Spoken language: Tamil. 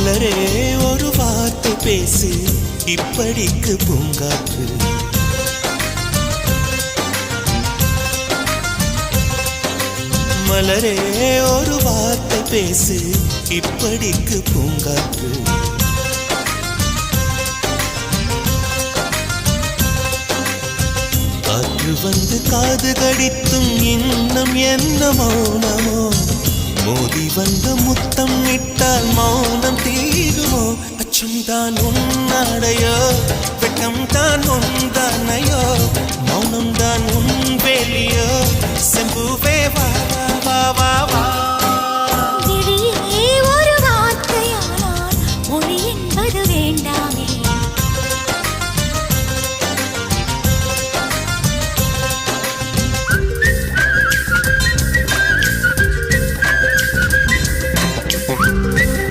மலரே ஒரு வார்த்தை பேசு, இப்படிக்கு பூங்காற்று. மலரே ஒரு வார்த்தை பேசு, இப்படிக்கு பூங்காற்று. காற்று வந்து காது கடித்தும் இன்னும் என்ன மௌனமோ, மோதி வந்து முத்தம் இட்டால் மௌனம் தீருமோ. அச்சம் தான் உன்னாடையோ, வெட்கம் தான் உந்தானையோ, மௌனம் தான் உன்